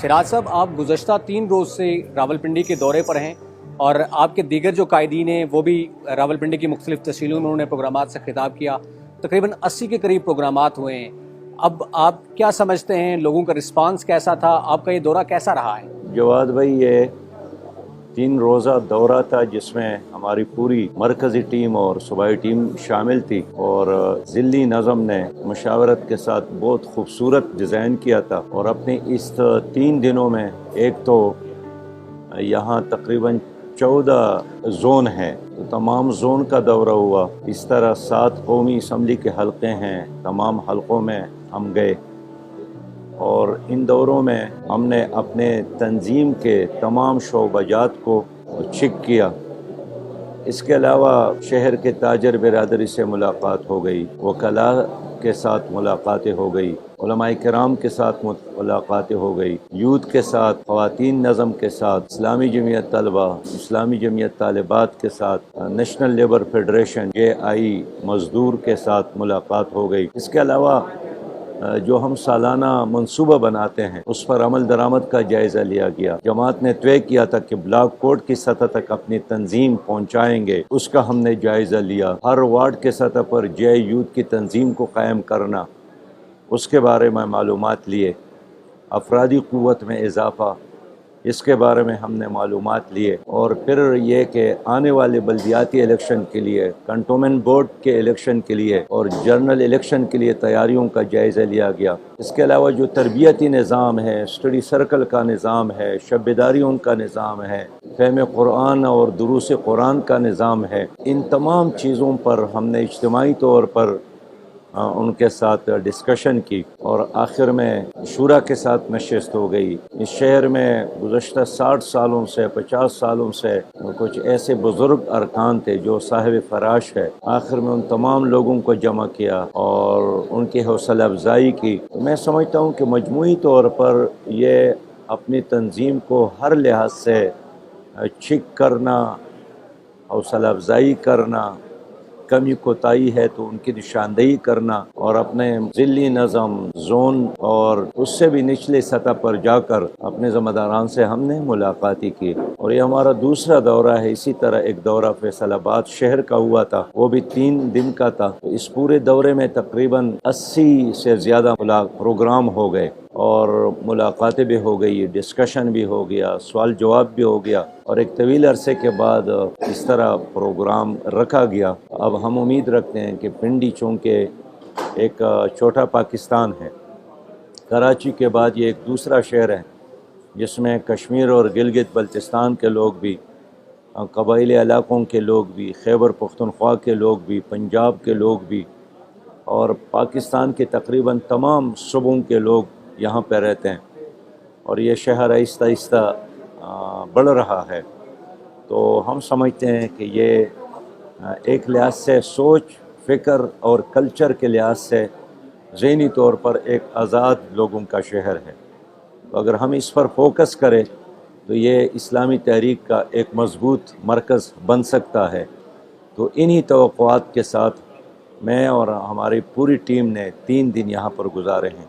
सिराज साहब, आप गुज़श्ता 3 रोज़ से रावलपिंडी के दौरे पर हैं और आपके दीगर जो कायदीन हैं वो भी रावलपिंडी की मुख्तलिफ तहसीलों में उन्होंने प्रोग्रामात से खिताब किया। तकरीबन 80 के करीब प्रोग्रामात हुए हैं। अब आप क्या समझते हैं, लोगों का रिस्पांस कैसा था, आपका ये दौरा कैसा रहा है? जवाद भाई, ये 3 रोज़ा दौरा था जिसमें हमारी पूरी मरकज़ी टीम और सूबाई टीम शामिल थी और ज़िली नज़म ने मशावरत के साथ बहुत खूबसूरत डिज़ाइन किया था। और अपने इस 3 दिनों में एक तो यहाँ तकरीबन 14 ज़ोन हैं, तो तमाम ज़ोन का दौरा हुआ। इस तरह 7 कौमी असम्बली के हलक़े हैं, तमाम हलक़ों में हम गए और इन दौरों में हमने अपने तंजीम के तमाम शोबाजात को चेक किया। इसके अलावा शहर के ताजर बिरादरी से मुलाकात हो गई, वकला के साथ मुलाकातें हो गई, उलमाए किराम के साथ मुलाकातें हो गई, यूथ के साथ, ख़वातीन नज़म के साथ, इस्लामी जमीयत तलबा, इस्लामी जमीयत तालिबात के साथ, नेशनल लेबर फेडरेशन JI मज़दूर के साथ मुलाकात हो गई। इसके अलावा जो हम सालाना मंसूबा बनाते हैं उस पर अमल दरामद का जायज़ा लिया गया। जमात ने तय किया था कि ब्लॉक कोर्ट की सतह तक अपनी तंजीम पहुँचाएंगे, उसका हमने जायज़ा लिया। हर वार्ड के सतह पर JI यूथ की तंजीम को कायम करना, उसके बारे में मालूमात लिए। अफरादी क़ुव्वत में इजाफ़ा, इसके बारे में हमने मालूमात लिए। और फिर ये कि आने वाले बल्दियाती इलेक्शन के लिए, कंटोनमेंट बोर्ड के इलेक्शन के लिए और जनरल इलेक्शन के लिए तैयारियों का जायज़ा लिया गया। इसके अलावा जो तरबियती निज़ाम है, स्टडी सर्कल का निज़ाम है, शब-ए-दारियों का निज़ाम है, फ़हम कुरान और दुरूस कुरान का निज़ाम है, इन तमाम चीज़ों पर हमने इज्तिमाई तौर पर उनके साथ डिस्कशन की और आखिर में शूरा के साथ नशिस्त हो गई। इस शहर में गुज़श्ता 60 सालों से 50 सालों से कुछ ऐसे बुज़ुर्ग अरकान थे जो साहिब फ़राश है। आखिर में उन तमाम लोगों को जमा किया और उनकी हौसला अफजाई की। तो मैं समझता हूँ कि मजमूई तौर पर ये अपनी तंजीम को हर लिहाज से चेक करना, हौसला अफजाई करना, कमी कोताही है तो उनकी निशानदेही करना और अपने ज़िली नज़म ज़ोन और उससे भी निचले सतह पर जाकर अपने ज़िम्मेदारान से हमने मुलाकाती की। और ये हमारा दूसरा दौरा है। इसी तरह एक दौरा फैसलाबाद शहर का हुआ था, वो भी 3 दिन का था। तो इस पूरे दौरे में तकरीबन 80 से ज़्यादा प्रोग्राम हो गए और मुलाकातें भी हो गई, डिस्कशन भी हो गया, सवाल जवाब भी हो गया और एक तवील अरसे के बाद इस तरह प्रोग्राम रखा गया। अब हम उम्मीद रखते हैं कि पिंडी चूँकि एक छोटा पाकिस्तान है, कराची के बाद ये एक दूसरा शहर है जिसमें कश्मीर और गिलगित बल्तिस्तान के लोग भी, कबाइली इलाकों के लोग भी, खैबर पख्तूनख्वा के लोग भी, पंजाब के लोग भी और पाकिस्तान के तकरीबन तमाम सूबों के लोग यहाँ पर रहते हैं और ये शहर आहिस्ता आहिस्ता बढ़ रहा है। तो हम समझते हैं कि ये एक लिहाज से सोच, फ़िक्र और कल्चर के लिहाज से ज़हनी तौर पर एक आज़ाद लोगों का शहर है। तो अगर हम इस पर फोकस करें तो ये इस्लामी तहरीक का एक मज़बूत मरकज़ बन सकता है। तो इन्हीं तवक्कुआत के साथ मैं और हमारी पूरी टीम ने 3 दिन यहाँ पर गुजारे हैं।